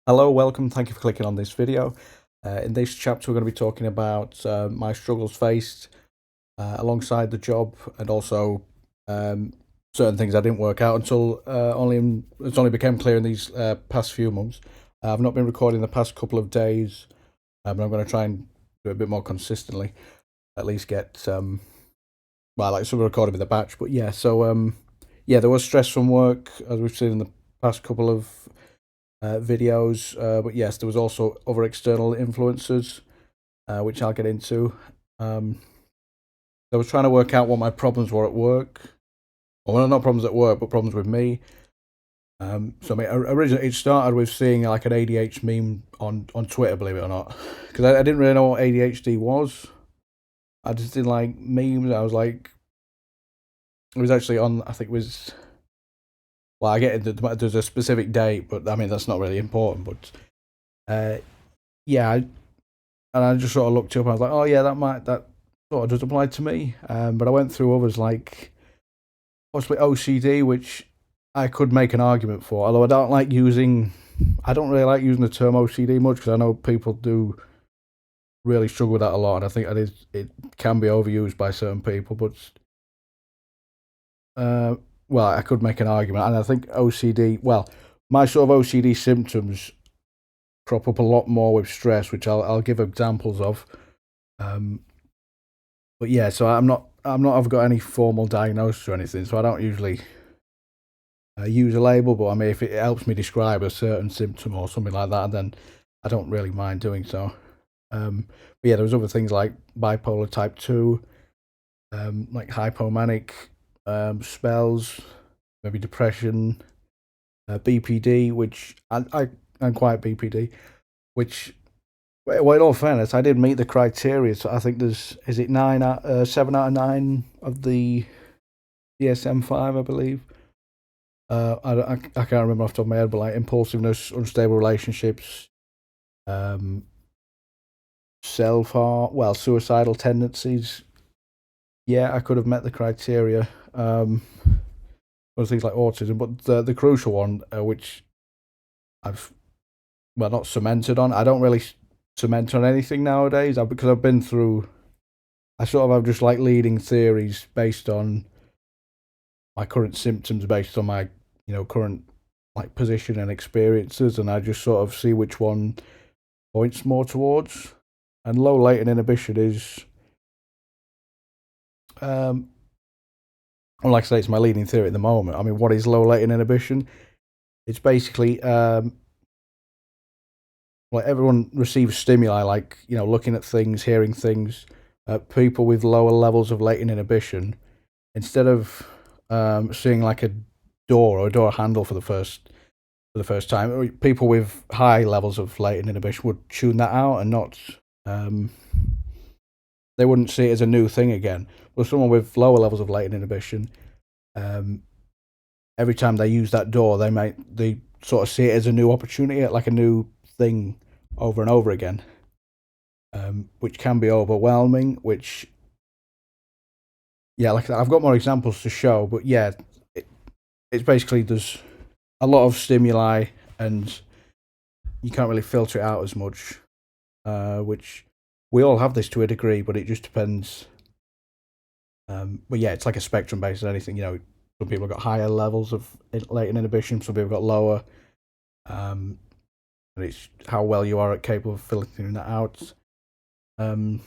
Hello, welcome. Thank you for clicking on this video. In this chapter, we're going to be talking about my struggles faced alongside the job, and also certain things I didn't work out until it's only became clear in these past few months. I've not been recording the past couple of days, but I'm going to try and do it a bit more consistently. At least get like some recording with a batch. But yeah, yeah, there was stress from work, as we've seen in the past couple of videos. But yes, there was also other external influences, which I'll get into. I was trying to work out what my problems were at work. Well, not problems at work, but problems with me. So I mean, originally it started with seeing like an ADHD meme on Twitter, believe it or not, because I didn't really know what ADHD was. I just didn't like memes. I was like, it was actually on. I think it was. Well, I get it. There's a specific date, but I mean that's not really important. But yeah, and I just sort of looked up and I was like, oh yeah, that sort of does apply to me. But I went through others like possibly OCD, which I could make an argument for. Although I don't really like using the term OCD much because I know people do really struggle with that a lot, and I think it can be overused by certain people. But well, I could make an argument, and I think OCD. Well, my sort of OCD symptoms crop up a lot more with stress, which I'll give examples of. Um, but yeah, so I've got any formal diagnosis or anything, so I don't usually use a label. But I mean, if it helps me describe a certain symptom or something like that, then I don't really mind doing so. But yeah, there was other things like bipolar type 2, like hypomanic spells, maybe depression, BPD, which I'm quite BPD, which, well, in all fairness, I did meet the criteria. So I think is it 7 out of 9 of the DSM-5, I believe. I can't remember off the top of my head, but like impulsiveness, unstable relationships, um, self-harm, well, suicidal tendencies. Yeah, I could have met the criteria. Other things like autism, but the crucial one, which I've not cemented on. I don't really cement on anything nowadays because I've been through. I sort of have just like leading theories based on my current symptoms, based on my current like position and experiences, and I just sort of see which one points more towards. And low latent inhibition is, um, well, like I say, it's my leading theory at the moment. I mean, what is low latent inhibition? It's basically like everyone receives stimuli, like looking at things, hearing things. People with lower levels of latent inhibition, instead of seeing like a door or a door handle for the first time, people with high levels of latent inhibition would tune that out and not. Um, they wouldn't see it as a new thing again. But someone with lower levels of latent inhibition, um, every time they use that door, they sort of see it as a new opportunity, like a new thing, over and over again, which can be overwhelming. Which, yeah, like I've got more examples to show, but yeah, it's basically there's a lot of stimuli and you can't really filter it out as much. Which we all have this to a degree, but it just depends. But yeah, it's like a spectrum based on anything. Some people have got higher levels of latent inhibition, some people have got lower. Um, and it's how well you are capable of filtering that out. Um,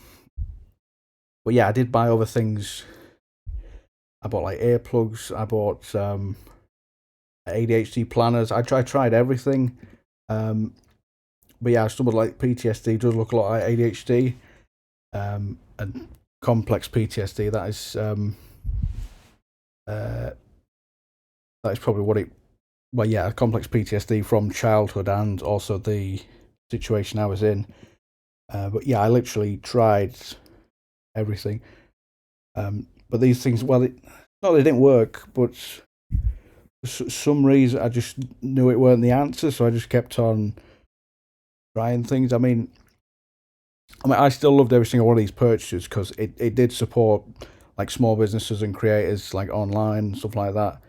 but yeah, I did buy other things. I bought like earplugs. I bought ADHD planners. I tried everything. But yeah, I stumbled like PTSD does look a lot like ADHD, and complex PTSD. That is probably what it. Well, yeah, complex PTSD from childhood and also the situation I was in. But yeah, I literally tried everything. But these things, well, not they didn't work, but for some reason I just knew it weren't the answer, so I just kept on trying things. I still loved every single one of these purchases because it did support like small businesses and creators like online and stuff like that.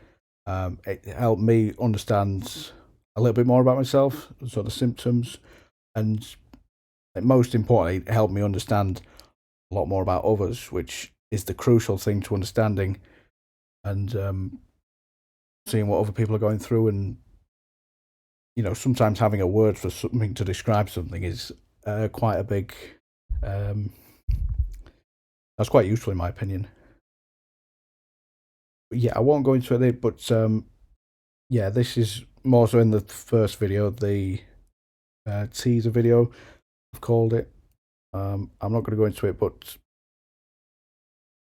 It helped me understand a little bit more about myself, sort of symptoms, and most importantly, it helped me understand a lot more about others, which is the crucial thing to understanding and seeing what other people are going through. And sometimes having a word for something to describe something is quite a big. That's quite useful in my opinion. But yeah, I won't go into it, but yeah, this is more so in the first video, the teaser video, I've called it. I'm not going to go into it, but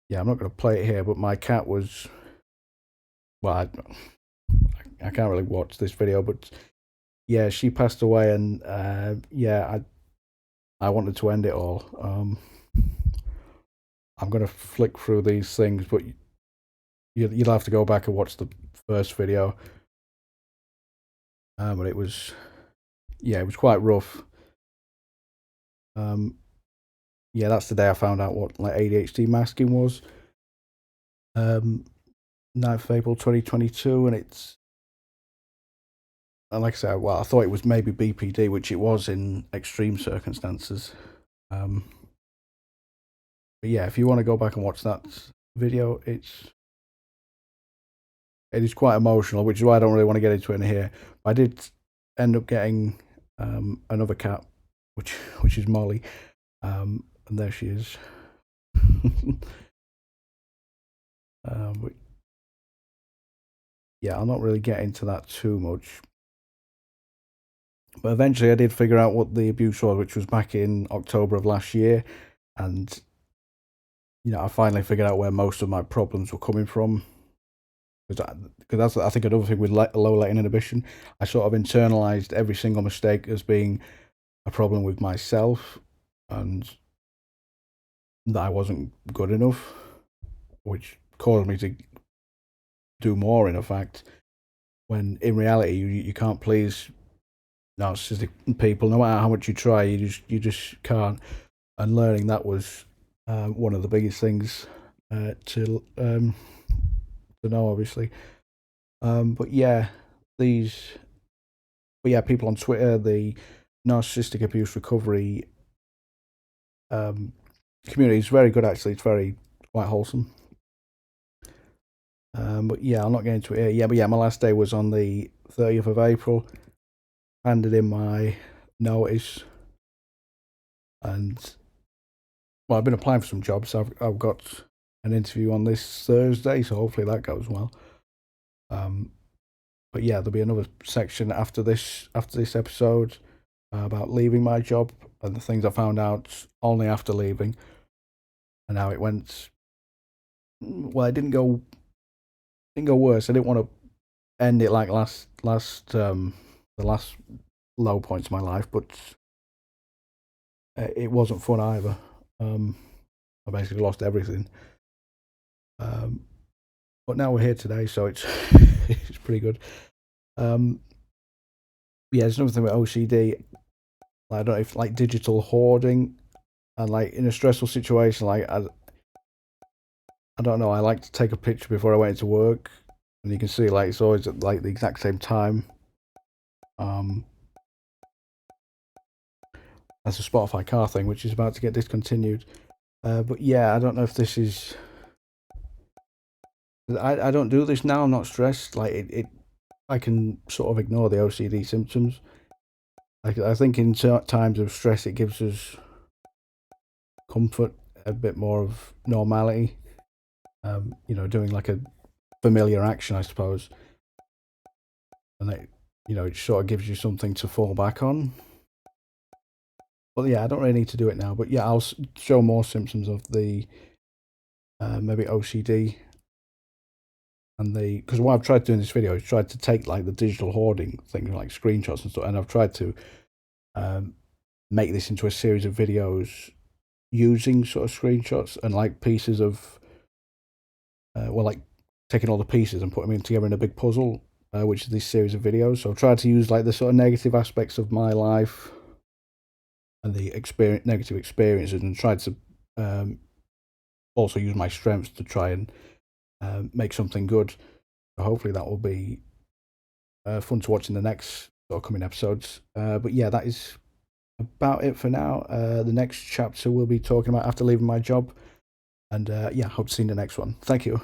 yeah, I'm not going to play it here. But my cat was, well, I can't really watch this video, but yeah, she passed away, and yeah, I wanted to end it all. I'm going to flick through these things, but you'll have to go back and watch the first video. But it was, yeah, it was quite rough. Yeah, that's the day I found out what like ADHD masking was. 9th of April 2022, and like I said, well, I thought it was maybe BPD, which it was in extreme circumstances. But yeah, if you want to go back and watch that video, it is quite emotional, which is why I don't really want to get into it in here. I did end up getting another cat, which is Molly, and there she is. But yeah, I'll not really get into that too much. But eventually I did figure out what the abuse was, which was back in October of last year. And, I finally figured out where most of my problems were coming from. Because that's, I think, another thing with low latent inhibition. I sort of internalized every single mistake as being a problem with myself, and that I wasn't good enough, which caused me to do more, in effect, when in reality you can't please narcissistic people. No matter how much you try, you just can't. And learning that was one of the biggest things to know, obviously. But yeah, people on Twitter, the narcissistic abuse recovery community is very good. Actually, it's quite wholesome. But yeah, I'll not get into it here. But yeah, my last day was on the 30th of April. Handed in my notice, and well, I've been applying for some jobs. So I've got an interview on this Thursday, so hopefully that goes well. But yeah, there'll be another section after this episode about leaving my job and the things I found out only after leaving, and how it went. Well, it didn't go worse. I didn't want to end it like the last low points of my life, but it wasn't fun either. I basically lost everything. But now we're here today, so it's it's pretty good. Yeah, there's another thing with OCD. I don't know if like digital hoarding, and like in a stressful situation, like I don't know. I like to take a picture before I went to work, and you can see like it's always at like the exact same time. That's a Spotify car thing, which is about to get discontinued. But yeah, I don't know if this is. I don't do this now. I'm not stressed. Like I can sort of ignore the OCD symptoms. I think in times of stress, it gives us comfort, a bit more of normality. Doing like a familiar action, I suppose, and it sort of gives you something to fall back on. Well, yeah, I don't really need to do it now, but yeah, I'll show more symptoms of the maybe OCD. And because what I've tried doing this video is tried to take like the digital hoarding thing, like screenshots and stuff, and I've tried to make this into a series of videos using sort of screenshots and like pieces of, like taking all the pieces and putting them together in a big puzzle, which is this series of videos. So I've tried to use like the sort of negative aspects of my life and the negative experiences, and tried to also use my strengths to try and make something good. So hopefully that will be fun to watch in the next upcoming episodes. But yeah, that is about it for now. The next chapter we'll be talking about after leaving my job. And yeah, hope to see you in the next one. Thank you.